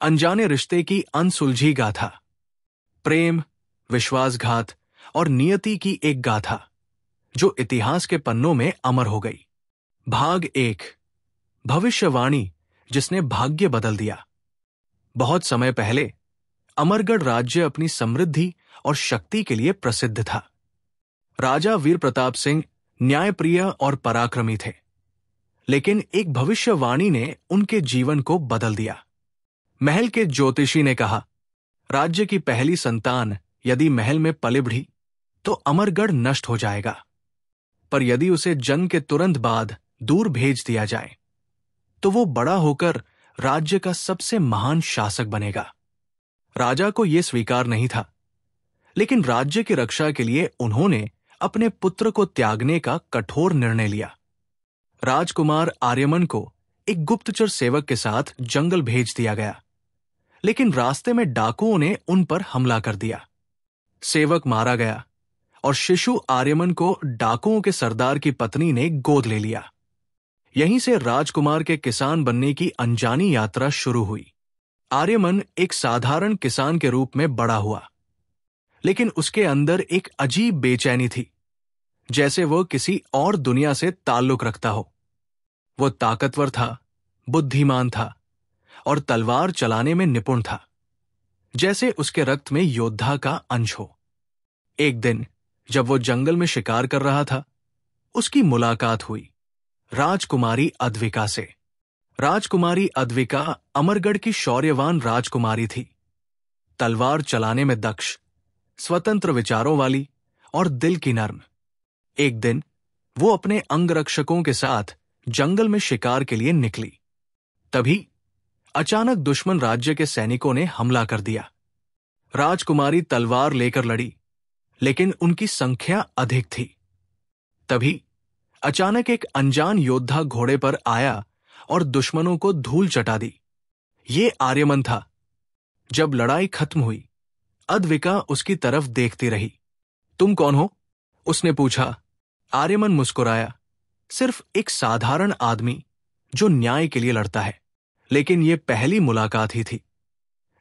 अनजाने रिश्ते की अनसुलझी गाथा, प्रेम, विश्वासघात और नियति की एक गाथा जो इतिहास के पन्नों में अमर हो गई। भाग 1, भविष्यवाणी जिसने भाग्य बदल दिया। बहुत समय पहले अमरगढ़ राज्य अपनी समृद्धि और शक्ति के लिए प्रसिद्ध था। राजा वीर प्रताप सिंह न्यायप्रिय और पराक्रमी थे, लेकिन एक भविष्यवाणी ने उनके जीवन को बदल दिया। महल के ज्योतिषी ने कहा, राज्य की पहली संतान यदि महल में पली बढ़ी तो अमरगढ़ नष्ट हो जाएगा, पर यदि उसे जन्म के तुरंत बाद दूर भेज दिया जाए तो वो बड़ा होकर राज्य का सबसे महान शासक बनेगा। राजा को यह स्वीकार नहीं था, लेकिन राज्य की रक्षा के लिए उन्होंने अपने पुत्र को त्यागने का कठोर निर्णय लिया। राजकुमार आर्यमन को एक गुप्तचर सेवक के साथ जंगल भेज दिया गया, लेकिन रास्ते में डाकुओं ने उन पर हमला कर दिया। सेवक मारा गया और शिशु आर्यमन को डाकुओं के सरदार की पत्नी ने गोद ले लिया। यहीं से राजकुमार के किसान बनने की अनजानी यात्रा शुरू हुई। आर्यमन एक साधारण किसान के रूप में बड़ा हुआ, लेकिन उसके अंदर एक अजीब बेचैनी थी, जैसे वह किसी और दुनिया से ताल्लुक रखता हो। वो ताकतवर था, बुद्धिमान था और तलवार चलाने में निपुण था, जैसे उसके रक्त में योद्धा का अंश हो। एक दिन जब वो जंगल में शिकार कर रहा था, उसकी मुलाकात हुई राजकुमारी अद्विका से। राजकुमारी अद्विका अमरगढ़ की शौर्यवान राजकुमारी थी, तलवार चलाने में दक्ष, स्वतंत्र विचारों वाली और दिल की नर्म। एक दिन वो अपने अंगरक्षकों के साथ जंगल में शिकार के लिए निकली। तभी अचानक दुश्मन राज्य के सैनिकों ने हमला कर दिया। राजकुमारी तलवार लेकर लड़ी, लेकिन उनकी संख्या अधिक थी। तभी अचानक एक अनजान योद्धा घोड़े पर आया और दुश्मनों को धूल चटा दी। ये आर्यमन था। जब लड़ाई खत्म हुई, अद्विका उसकी तरफ देखती रही। तुम कौन हो? उसने पूछा। आर्यमन मुस्कुराया। सिर्फ एक साधारण आदमी जो न्याय के लिए लड़ता है। लेकिन यह पहली मुलाकात ही थी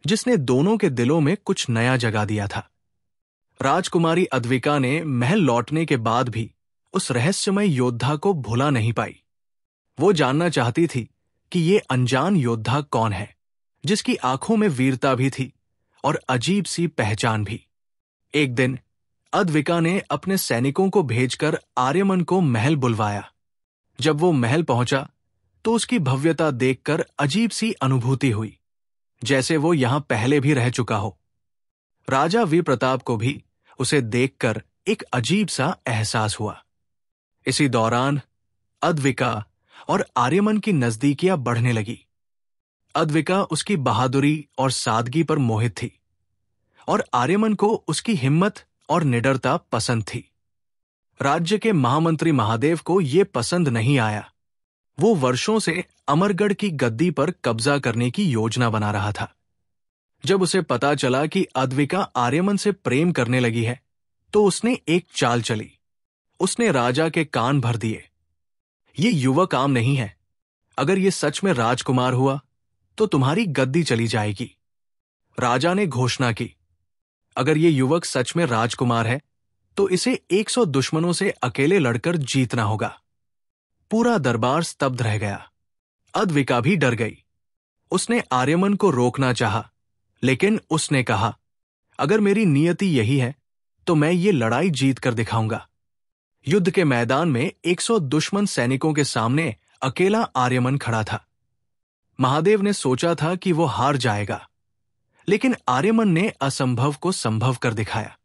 जिसने दोनों के दिलों में कुछ नया जगा दिया था। राजकुमारी अद्विका ने महल लौटने के बाद भी उस रहस्यमय योद्धा को भुला नहीं पाई। वो जानना चाहती थी कि ये अनजान योद्धा कौन है, जिसकी आंखों में वीरता भी थी और अजीब सी पहचान भी। एक दिन अद्विका ने अपने सैनिकों को भेजकर आर्यमन को महल बुलवाया। जब वो महल पहुंचा तो उसकी भव्यता देखकर अजीब सी अनुभूति हुई, जैसे वो यहां पहले भी रह चुका हो। राजा वीर प्रताप को भी उसे देखकर एक अजीब सा एहसास हुआ। इसी दौरान अद्विका और आर्यमन की नजदीकियां बढ़ने लगी। अद्विका उसकी बहादुरी और सादगी पर मोहित थी और आर्यमन को उसकी हिम्मत और निडरता पसंद थी। राज्य के महामंत्री महादेव को यह पसंद नहीं आया। वो वर्षों से अमरगढ़ की गद्दी पर कब्जा करने की योजना बना रहा था। जब उसे पता चला कि अद्विका आर्यमन से प्रेम करने लगी है, तो उसने एक चाल चली। उसने राजा के कान भर दिए। ये युवक आम नहीं है। अगर ये सच में राजकुमार हुआ तो तुम्हारी गद्दी चली जाएगी। राजा ने घोषणा की, अगर ये युवक सच में राजकुमार है तो इसे 100 दुश्मनों से अकेले लड़कर जीतना होगा। पूरा दरबार स्तब्ध रह गया। अद्विका भी डर गई। उसने आर्यमन को रोकना चाहा, लेकिन उसने कहा, अगर मेरी नियति यही है तो मैं ये लड़ाई जीत कर दिखाऊंगा। युद्ध के मैदान में 100 दुश्मन सैनिकों के सामने अकेला आर्यमन खड़ा था। महादेव ने सोचा था कि वो हार जाएगा, लेकिन आर्यमन ने असंभव को संभव कर दिखाया।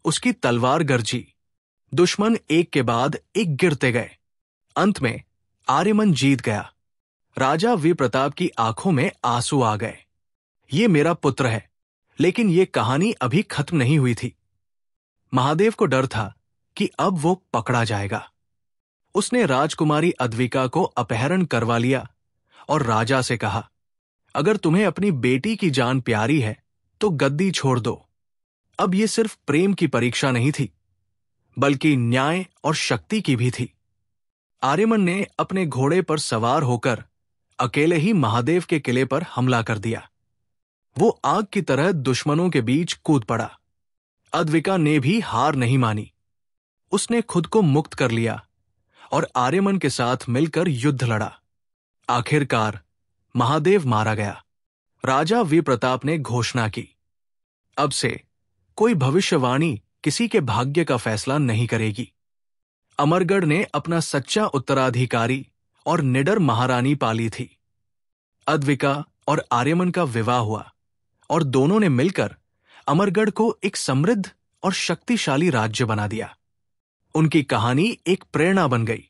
उसकी तलवार गरजी। दुश्मन एक के बाद एक गिरते गए। अंत में आर्यमन जीत गया। राजा वीर प्रताप की आंखों में आंसू आ गए। ये मेरा पुत्र है, लेकिन ये कहानी अभी खत्म नहीं हुई थी। महादेव को डर था कि अब वो पकड़ा जाएगा। उसने राजकुमारी अद्विका को अपहरण करवा लिया और राजा से कहा, अगर तुम्हें अपनी बेटी की जान प्यारी है तो गद्दी छोड़ दो। अब ये सिर्फ प्रेम की परीक्षा नहीं थी, बल्कि न्याय और शक्ति की भी थी। आर्यमन ने अपने घोड़े पर सवार होकर अकेले ही महादेव के किले पर हमला कर दिया। वो आग की तरह दुश्मनों के बीच कूद पड़ा। अद्विका ने भी हार नहीं मानी। उसने खुद को मुक्त कर लिया और आर्यमन के साथ मिलकर युद्ध लड़ा। आखिरकार महादेव मारा गया। राजा विप्रताप ने घोषणा की, अब से कोई भविष्यवाणी किसी के भाग्य का फैसला नहीं करेगी। अमरगढ़ ने अपना सच्चा उत्तराधिकारी और निडर महारानी पाली थी। अद्विका और आर्यमन का विवाह हुआ और दोनों ने मिलकर अमरगढ़ को एक समृद्ध और शक्तिशाली राज्य बना दिया। उनकी कहानी एक प्रेरणा बन गई